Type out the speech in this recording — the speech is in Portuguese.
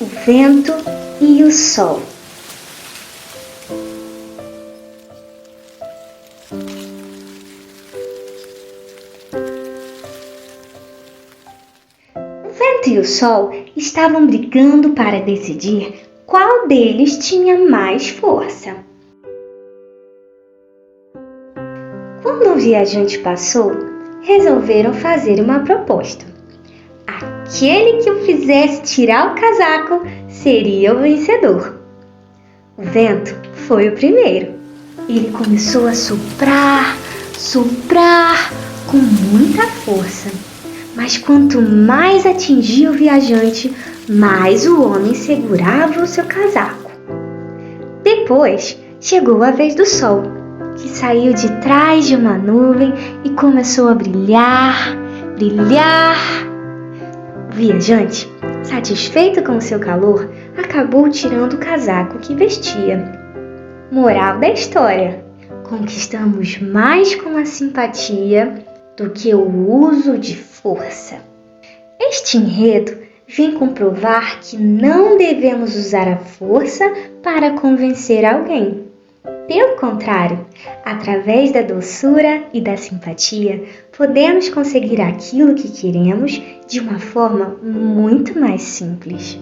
o vento e o sol. O vento e o sol estavam brigando para decidir qual deles tinha mais força. Quando o viajante passou, resolveram fazer uma proposta. Aquele que o fizesse tirar o casaco seria o vencedor. O vento foi o primeiro. Ele começou a soprar com muita força. Mas quanto mais atingia o viajante, mais o homem segurava o seu casaco. Depois chegou a vez do sol, que saiu de trás de uma nuvem e começou a brilhar. O viajante, satisfeito com o seu calor, acabou tirando o casaco que vestia. Moral da história: conquistamos mais com a simpatia do que o uso de força. Este enredo vem comprovar que não devemos usar a força para convencer alguém. Pelo contrário, através da doçura e da simpatia, podemos conseguir aquilo que queremos de uma forma muito mais simples.